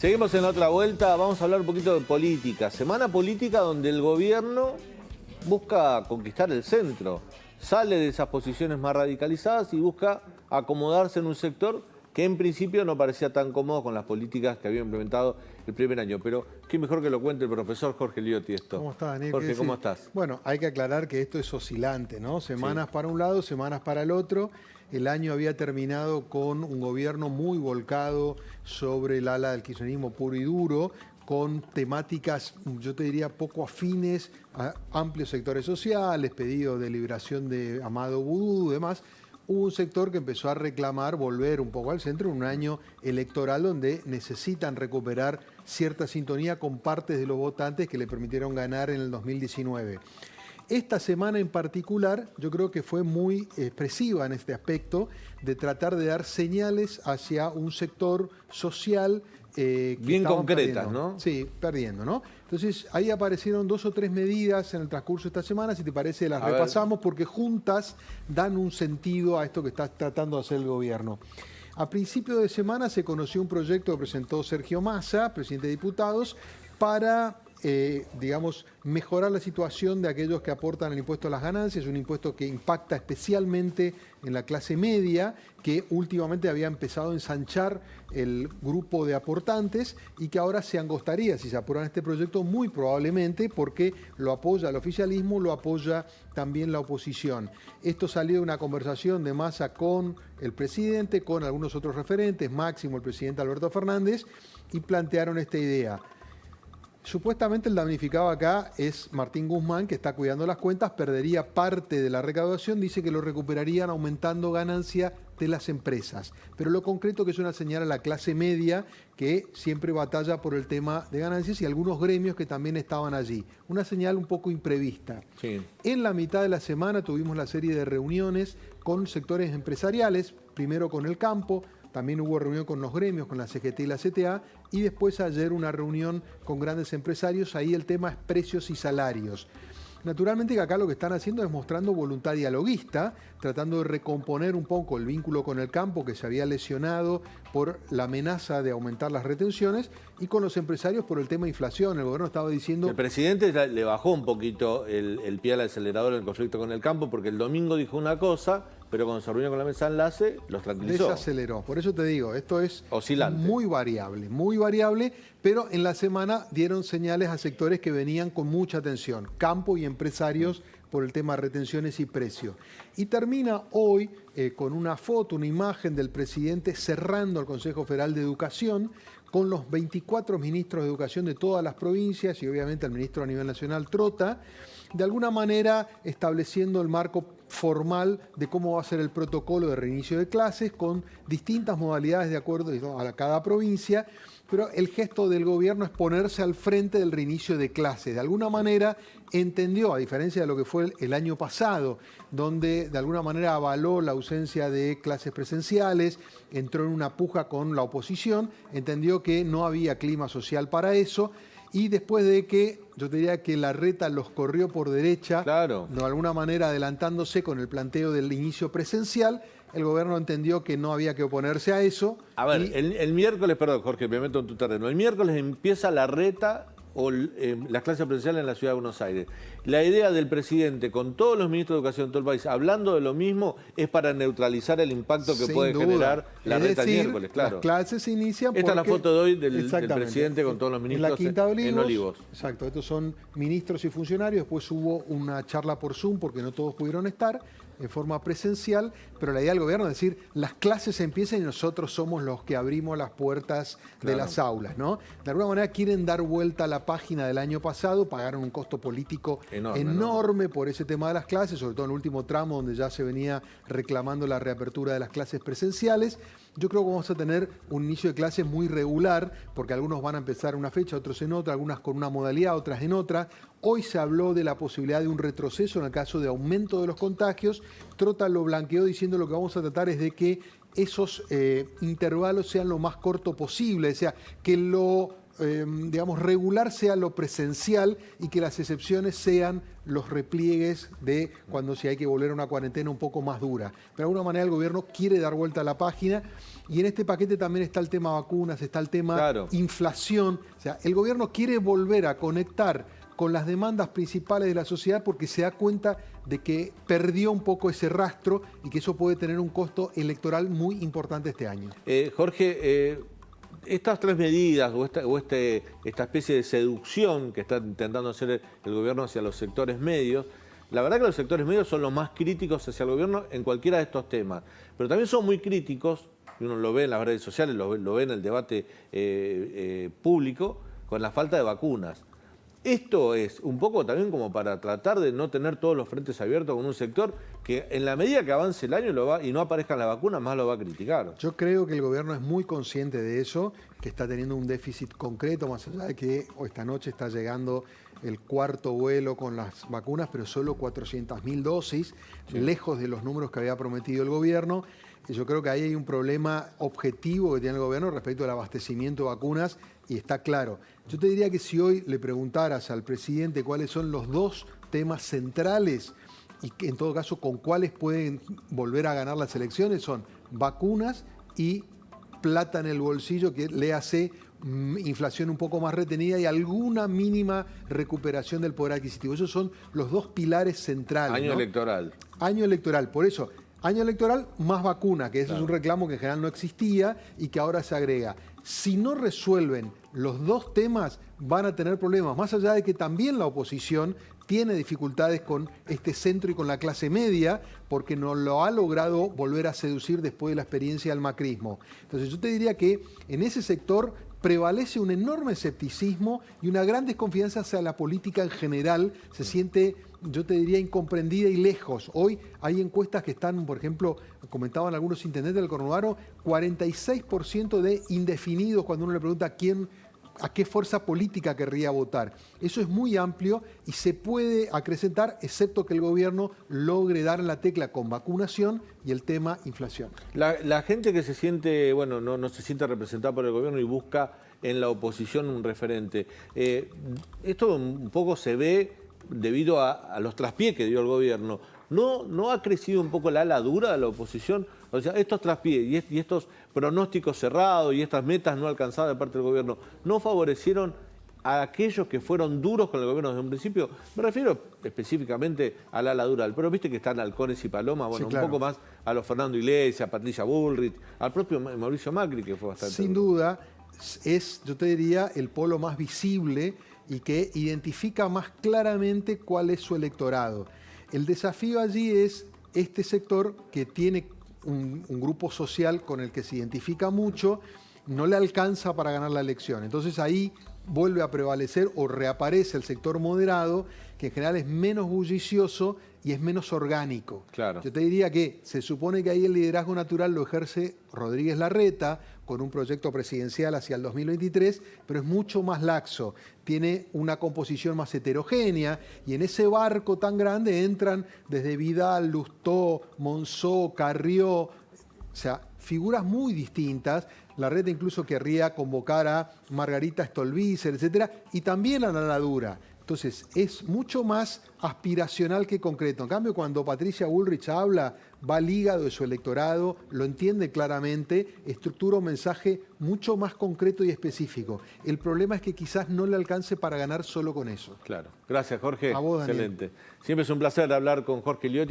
Seguimos en la otra vuelta, vamos a hablar un poquito de política. Semana política donde el gobierno busca conquistar el centro, sale de esas posiciones más radicalizadas y busca acomodarse en un sector que en principio no parecía tan cómodo con las políticas que había implementado el primer año. Pero qué mejor que lo cuente el profesor Jorge Liotti esto. ¿Cómo estás, Daniel? Jorge, ¿cómo estás? Bueno, hay que aclarar que esto es oscilante, ¿no? Semanas para un lado, semanas para el otro. El año había terminado con un gobierno muy volcado sobre el ala del kirchnerismo puro y duro, con temáticas, yo te diría, poco afines a amplios sectores sociales, pedido de liberación de Amado Vudú y demás. Hubo un sector que empezó a reclamar volver un poco al centro en un año electoral donde necesitan recuperar cierta sintonía con partes de los votantes que le permitieron ganar en el 2019. Esta semana en particular yo creo que fue muy expresiva en este aspecto de tratar de dar señales hacia un sector social que bien concretas, perdiendo. ¿no? Sí, perdiendo, ¿no? Entonces ahí aparecieron 2 o 3 medidas en el transcurso de esta semana, si te parece las repasamos porque juntas dan un sentido a esto que está tratando de hacer el gobierno. A principio de semana se conoció un proyecto que presentó Sergio Massa, presidente de diputados, para digamos, mejorar la situación de aquellos que aportan el impuesto a las ganancias, un impuesto que impacta especialmente en la clase media, que últimamente había empezado a ensanchar el grupo de aportantes y que ahora se angostaría si se aprueba este proyecto, muy probablemente porque lo apoya el oficialismo, lo apoya también la oposición. Esto salió de una conversación de Massa con el presidente, con algunos otros referentes, máximo el presidente Alberto Fernández, y plantearon esta idea. Supuestamente el damnificado acá es Martín Guzmán, que está cuidando las cuentas, perdería parte de la recaudación, dice que lo recuperarían aumentando ganancia de las empresas. Pero lo concreto que es una señal a la clase media que siempre batalla por el tema de ganancias y algunos gremios que también estaban allí. Una señal un poco imprevista. Sí. En la mitad de la semana tuvimos la serie de reuniones con sectores empresariales, primero con el campo, también hubo reunión con los gremios, con la CGT y la CTA, y después ayer una reunión con grandes empresarios. Ahí el tema es precios y salarios. Naturalmente que acá lo que están haciendo es mostrando voluntad dialoguista, tratando de recomponer un poco el vínculo con el campo que se había lesionado por la amenaza de aumentar las retenciones y con los empresarios por el tema de inflación. El gobierno estaba diciendo... El presidente le bajó un poquito el pie al acelerador en el conflicto con el campo porque el domingo dijo una cosa, pero cuando se reunió con la mesa de enlace los tranquilizó. Desaceleró. Por eso te digo, esto es oscilante, muy variable, pero en la semana dieron señales a sectores que venían con mucha atención, campo y empresarios por el tema de retenciones y precios. Y termina hoy con una foto, una imagen del presidente cerrando el Consejo Federal de Educación con los 24 ministros de educación de todas las provincias y obviamente el ministro a nivel nacional Trota, de alguna manera estableciendo el marco formal de cómo va a ser el protocolo de reinicio de clases con distintas modalidades de acuerdo a cada provincia, pero el gesto del gobierno es ponerse al frente del reinicio de clases. De alguna manera entendió, a diferencia de lo que fue el año pasado, donde de alguna manera avaló la ausencia de clases presenciales, entró en una puja con la oposición, entendió que no había clima social para eso. Y después de que, yo te diría que Larreta los corrió por derecha, claro, de alguna manera adelantándose con el planteo del inicio presencial, el gobierno entendió que no había que oponerse a eso. A ver, el miércoles, perdón Jorge, me meto en tu terreno, el miércoles empieza Larreta o las clases presenciales en la Ciudad de Buenos Aires. La idea del presidente con todos los ministros de educación de todo el país hablando de lo mismo es para neutralizar el impacto que puede generar Larreta el miércoles, claro. Las clases se inician Esta es la foto de hoy del presidente con todos los en ministros la Quinta Olivos, en Olivos. Exacto, estos son ministros y funcionarios. Después hubo una charla por Zoom porque no todos pudieron estar en forma presencial, pero la idea del gobierno es decir, las clases empiezan y nosotros somos los que abrimos las puertas de las aulas, ¿no? De alguna manera quieren dar vuelta a la página del año pasado, pagaron un costo político enorme por ese tema de las clases, sobre todo en el último tramo donde ya se venía reclamando la reapertura de las clases presenciales. Yo creo que vamos a tener un inicio de clases muy regular, porque algunos van a empezar una fecha, otros en otra, algunas con una modalidad, otras en otra. Hoy se habló de la posibilidad de un retroceso en el caso de aumento de los contagios. Trota lo blanqueó diciendo lo que vamos a tratar es de que esos intervalos sean lo más corto posible, o sea, que lo digamos, regular sea lo presencial y que las excepciones sean los repliegues de cuando si hay que volver a una cuarentena un poco más dura. Pero de alguna manera el gobierno quiere dar vuelta a la página y en este paquete también está el tema vacunas, está el tema inflación. O sea, el gobierno quiere volver a conectar con las demandas principales de la sociedad porque se da cuenta de que perdió un poco ese rastro y que eso puede tener un costo electoral muy importante este año. Jorge, estas tres medidas esta especie de seducción que está intentando hacer el gobierno hacia los sectores medios, la verdad que los sectores medios son los más críticos hacia el gobierno en cualquiera de estos temas, pero también son muy críticos, y uno lo ve en las redes sociales, lo ve en el debate público, con la falta de vacunas. Esto es un poco también como para tratar de no tener todos los frentes abiertos con un sector que en la medida que avance el año y no aparezcan las vacunas, más lo va a criticar. Yo creo que el gobierno es muy consciente de eso, que está teniendo un déficit concreto, más allá de que esta noche está llegando el cuarto vuelo con las vacunas, pero solo 400.000 dosis, lejos de los números que había prometido el gobierno. Y yo creo que ahí hay un problema objetivo que tiene el gobierno respecto al abastecimiento de vacunas y está claro. Yo te diría que si hoy le preguntaras al presidente cuáles son los dos temas centrales y que en todo caso con cuáles pueden volver a ganar las elecciones son vacunas y plata en el bolsillo, que le hace inflación un poco más retenida y alguna mínima recuperación del poder adquisitivo. Esos son los dos pilares centrales. Año electoral. Año electoral, por eso. Año electoral más vacuna, que eso es un reclamo que en general no existía y que ahora se agrega. Si no resuelven los dos temas, van a tener problemas, más allá de que también la oposición tiene dificultades con este centro y con la clase media, porque no lo ha logrado volver a seducir después de la experiencia del macrismo. Entonces yo te diría que en ese sector prevalece un enorme escepticismo y una gran desconfianza hacia la política en general. Se siente, yo te diría, incomprendida y lejos. Hoy hay encuestas que están, por ejemplo, comentaban algunos intendentes del conurbano, 46% de indefinidos cuando uno le pregunta a qué fuerza política querría votar. Eso es muy amplio y se puede acrecentar, excepto que el gobierno logre dar en la tecla con vacunación y el tema inflación. La gente que se siente, bueno, no se siente representada por el gobierno y busca en la oposición un referente. Esto un poco se ve debido a los traspiés que dio el gobierno. ¿No ha crecido un poco la ala dura de la oposición? O sea, estos traspiés y estos pronósticos cerrados y estas metas no alcanzadas de parte del gobierno, ¿no favorecieron a aquellos que fueron duros con el gobierno desde un principio? Me refiero específicamente al ala dura, pero viste que están Halcones y Palomas, bueno, sí, claro, un poco más a los Fernando Iglesias, Patricia Bullrich, al propio Mauricio Macri, que fue bastante... Sin duda, es, yo te diría, el polo más visible y que identifica más claramente cuál es su electorado. El desafío allí es este sector que tiene un grupo social con el que se identifica mucho, no le alcanza para ganar la elección. Entonces ahí vuelve a prevalecer o reaparece el sector moderado, que en general es menos bullicioso y es menos orgánico. Claro. Yo te diría que se supone que ahí el liderazgo natural lo ejerce Rodríguez Larreta, con un proyecto presidencial hacia el 2023, pero es mucho más laxo, tiene una composición más heterogénea y en ese barco tan grande entran desde Vidal, Lustó, Monzó, Carrió, o sea, figuras muy distintas. Larreta incluso querría convocar a Margarita Stolbizer, etcétera, y también a la ala dura. Entonces, es mucho más aspiracional que concreto. En cambio, cuando Patricia Bullrich habla, va al hígado de su electorado, lo entiende claramente, estructura un mensaje mucho más concreto y específico. El problema es que quizás no le alcance para ganar solo con eso. Claro. Gracias, Jorge. A vos, Daniel. Excelente. Siempre es un placer hablar con Jorge Liotti.